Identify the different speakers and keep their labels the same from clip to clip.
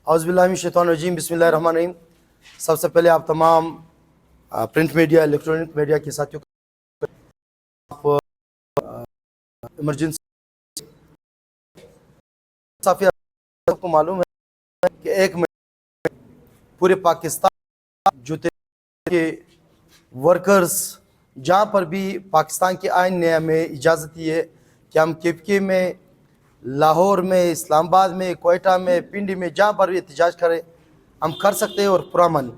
Speaker 1: औज़ बिल्लाहि मिनश शैतानिर रजीम, बिस्मिल्लाहिर रहमानिर रहीम। सबसे पहले आप तमाम प्रिंट मीडिया, इलेक्ट्रॉनिक मीडिया के साथियों को इमरजेंसी को मालूम है कि एक महीने पूरे पाकिस्तान जो के वर्कर्स जहाँ पर भी पाकिस्तान के आइन ने हमें इजाज़त दी है कि हम KPK में, लाहौर में, इस्लामाबाद में, कोयटा में, पिंडी में, जहाँ पर भी एहतजाज करें हम कर सकते हैं और पुरअमन।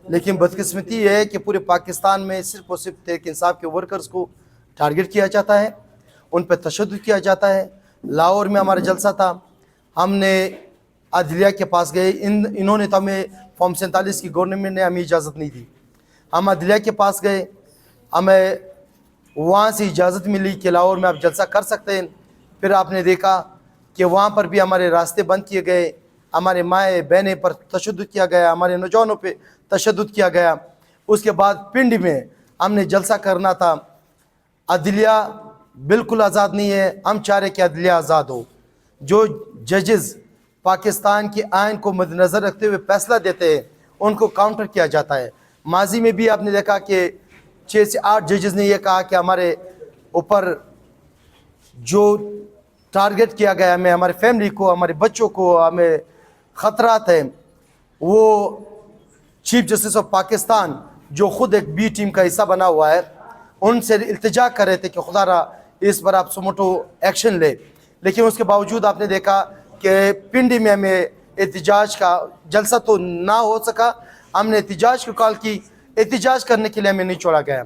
Speaker 1: लेकिन बदकिस्मती ये है कि पूरे पाकिस्तान में सिर्फ़ और सिर्फ तहरीक इंसाफ के वर्कर्स को टारगेट किया जाता है, उन पर तशद्दुद किया जाता है। लाहौर में हमारा जलसा था, हमने अदलिया के पास गए, इन्होंने तो हमें फॉर्म 47 की गवर्नमेंट ने हमें इजाज़त नहीं दी। हम अदलिया के पास गए, हमें वहाँ से इजाज़त मिली कि लाहौर में आप जलसा कर सकते हैं। फिर आपने देखा कि वहाँ पर भी हमारे रास्ते बंद किए गए, हमारे माए बहनें पर तशद्दुद किया गया, हमारे नौजवानों पे तशद्दुद किया गया। उसके बाद पिंडी में हमने जलसा करना था। अदलिया बिल्कुल आज़ाद नहीं है, हम चाह रहे कि अदलिया आज़ाद हो। जो जजेस पाकिस्तान के आइन को मद्देनज़र रखते हुए फैसला देते हैं उनको काउंटर किया जाता है। माजी में भी आपने देखा कि 6 से 8 जजेस ने यह कहा कि हमारे ऊपर जो टारगेट किया गया, हमें, हमारे फैमिली को, हमारे बच्चों को, हमें ख़तरात हैं। वो चीफ जस्टिस ऑफ पाकिस्तान जो ख़ुद एक बी टीम का हिस्सा बना हुआ है, उनसे इल्तिजा कर रहे थे कि खुदारा इस पर आप सुमोटो एक्शन ले। लेकिन उसके बावजूद आपने देखा कि पिंडी में हमें एहतजाज का जलसा तो ना हो सका, हमने एहतजाज की कॉल की, एहतजाज करने के लिए हमें नहीं छोड़ा गया।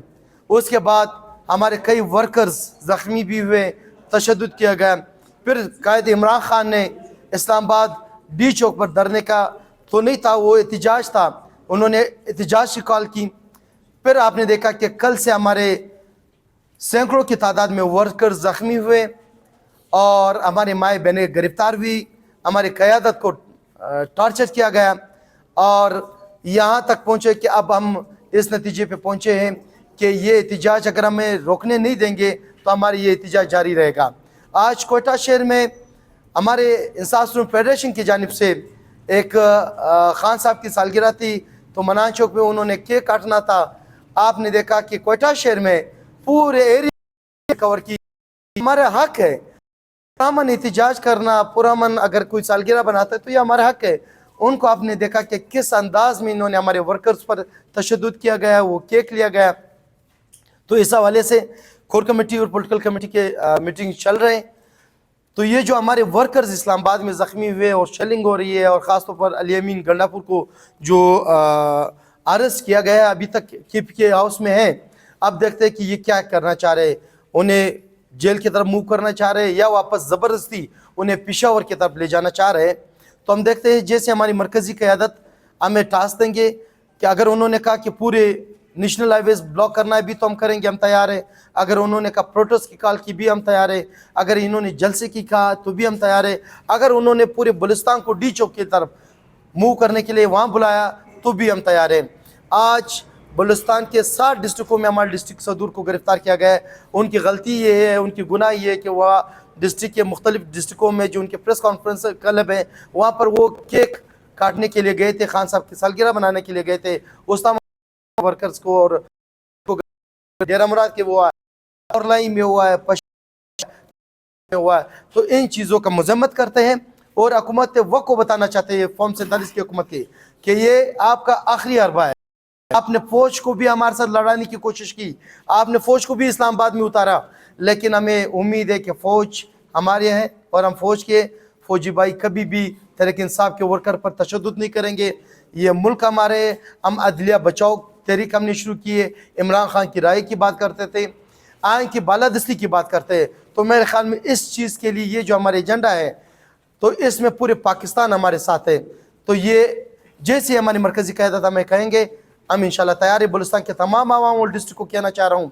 Speaker 1: उसके बाद हमारे कई वर्कर्स ज़ख्मी भी हुए, तशद्दुद किया गया। फिर कायद इमरान खान ने इस्लामाबाद डी चौक पर धरने का तो नहीं था, वो एहतजाज था, उन्होंने एहतजाज की कॉल की। फिर आपने देखा कि कल से हमारे सैकड़ों की तादाद में वर्कर्स ज़ख्मी हुए और हमारे माए बहनें गिरफ्तार हुई, हमारी क़यादत को टॉर्चर किया गया और यहाँ तक पहुँचे कि अब हम इस नतीजे पे पहुँचे हैं कि ये एहतजाज अगर हमें रोकने नहीं देंगे तो हमारी ये एहतजाज जारी रहेगा। आज कोयटा शहर में हमारे इंसाफ स्टूडेंट फेडरेशन की जानिब से एक खान साहब की सालगिरह थी, तो मनान चौक में उन्होंने केक काटना था। आपने देखा कि कोयटा शहर में पूरे एरिया कवर की। हमारा हक है पुरअमन एहतजाज करना, पुरअमन अगर कोई सालगिरह बनाता है तो ये हमारा हक है। उनको आपने देखा कि किस अंदाज में इन्होंने हमारे वर्कर्स पर तशद्दुद किया गया, वो केक लिया गया। तो इस हवाले से कोर कमेटी और पॉलिटिकल कमेटी के मीटिंग चल रहे हैं। तो ये जो हमारे वर्कर्स इस्लामाबाद में ज़ख्मी हुए और शेलिंग हो रही है, और ख़ासतौर पर अली अमीन गंडापुर को जो अरेस्ट किया गया है, अभी तक KPK हाउस में है। अब देखते हैं कि ये क्या करना चाह रहे हैं, उन्हें जेल की तरफ मूव करना चाह रहे हैं या वापस ज़बरदस्ती उन्हें पेशावर की तरफ ले जाना चाह रहे हैं। तो हम देखते हैं जैसे हमारी मरकज़ी क़यादत हमें टास्क देंगे कि अगर उन्होंने कहा कि पूरे नेशनल हाईवेज ब्लॉक करना है भी तो हम करेंगे, हम तैयार हैं। अगर उन्होंने कहा प्रोटेस्ट की कॉल की भी हम तैयार हैं। अगर इन्होंने जलसे की कहा तो भी हम तैयार हैं। अगर उन्होंने पूरे बलुस्तान को डी चौक की तरफ मूव करने के लिए वहाँ बुलाया तो भी हम तैयार हैं। आज बलुस्तान के 7 डिस्ट्रिक्टों में हमारे डिस्ट्रिक्ट सदूर को गिरफ़्तार किया गया है। उनकी गलती ये है, उनकी गुनाह ये है कि वह डिस्ट्रिक्ट के मुख्तलिफ डिस्ट्रिक्टों में जो उनके प्रेस कॉन्फ्रेंस क्लब है वहाँ पर वो केक काटने के लिए गए थे, खान साहब की सालगिरह बनाने के लिए गए थे। उस वर्कर्स को और डेरा मुराद के वो और लाई में हुआ है, में हुआ है। तो इन चीज़ों का मजम्मत करते हैं और हुकूमत वक्त को बताना चाहते हैं फॉर्म 47 की हुकूमत के कि ये आपका आखिरी अरबा है। आपने फौज को भी हमारे साथ लड़ाने की कोशिश की, आपने फौज को भी इस्लामाबाद में उतारा, लेकिन हमें उम्मीद है कि फ़ौज हमारे हैं और हम फौज के फौजी भाई कभी भी तहरीक इंसाफ के वर्कर पर तशद्दुद नहीं करेंगे। ये मुल्क हमारे, हम अदलिया बचाओ तहरीक हमने शुरू की है। इमरान खान की राय की बात करते थे, आइन की बालादस्ती की बात करते हैं। तो मेरे ख्याल में इस चीज़ के लिए ये जो हमारे एजेंडा है तो इसमें पूरे पाकिस्तान हमारे साथ है। तो ये जैसे हमारी मरकज़ी क़यादत हमें कहेंगे हम इंशाल्लाह तैयार है। बलुस्तान के तमाम आवाम और डिस्ट्रिक्ट को कहना चाह रहा हूँ,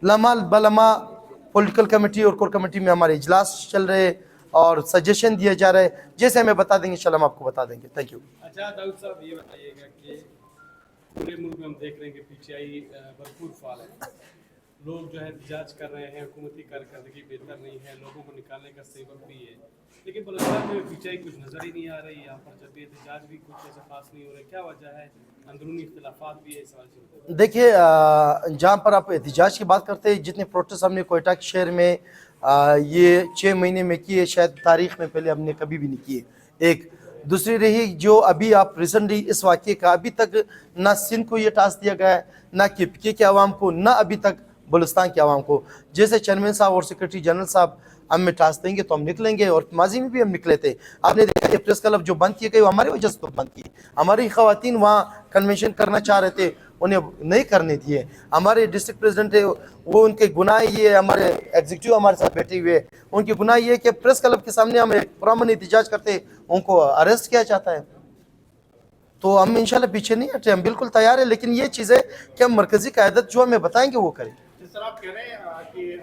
Speaker 1: लम्हा बलम्हा पॉलिटिकल कमेटी और कोर कमेटी में हमारे इजलास चल रहे हैं और सजेशन दिए जा रहे हैं। जैसे हमें बता देंगे इंशाल्लाह हम आपको बता देंगे। Thank you.
Speaker 2: अच्छा दाऊद साहब, ये बताइएगा कि पूरे मुल्क में हम देख रहे हैं कि PTI भरपूर फाल है, لوگ جو ہے احتجاج کر رہے ہیں، حکومتی کارکردگی بہتر نہیں ہے، لوگوں کو نکالنے کا سبب بھی ہے، لیکن بلوچستان میں سچائی کچھ نظر ہی نہیں آ رہی. یہاں پر جب بھی احتجاج بھی کچھ ایسا خاص نہیں ہو رہا. کیا وجہ ہے؟ اندرونی اختلافات بھی ہے اس حوالے سے.
Speaker 1: دیکھیے جہاں پر آپ احتجاج کی بات کرتے ہیں، جتنے پروٹیسٹ ہم نے کوئٹہ کے شہر میں یہ 6 مہینے میں کیے، شاید تاریخ میں پہلے ہم نے کبھی بھی نہیں کیے. ایک دوسری رہی جو ابھی آپ ریسنٹلی اس واقعے کا، ابھی تک نہ سندھ کو یہ ٹاسک دیا گیا ہے، نہ KPK کے عوام کو، نہ ابھی تک بلوچستان کے عوام کو. جیسے چیئرمین صاحب اور سیکرٹری جنرل صاحب ہمیں ٹاسک دیں گے تو ہم نکلیں گے، اور ماضی میں بھی ہم نکلے تھے. آپ نے دیکھا کہ پریس کلب جو بند کیے گئے وہ ہماری وجہ سے تو بند کیے. ہماری خواتین وہاں کنونشن کرنا چاہ رہے تھے، انہیں نہیں کرنے دیے. ہمارے ڈسٹرکٹ پریزیڈنٹ ہے، وہ ان کے گناہ یہ ہے، ہمارے ایگزیکٹو ہمارے ساتھ بیٹھے ہوئے، ان کی گناہ یہ ہے کہ پریس کلب کے سامنے ہم ایک پرامن احتجاج کرتے ان کو اریسٹ کیا جاتا ہے. تو ہم انشاءاللہ پیچھے نہیں ہٹے، ہم بالکل تیار ہیں، لیکن یہ چیز ہے کہ ہم مرکزی قیادت جو ہمیں بتائیں گے وہ کریں.
Speaker 2: جس طرح آپ کہہ رہے ہیں کہ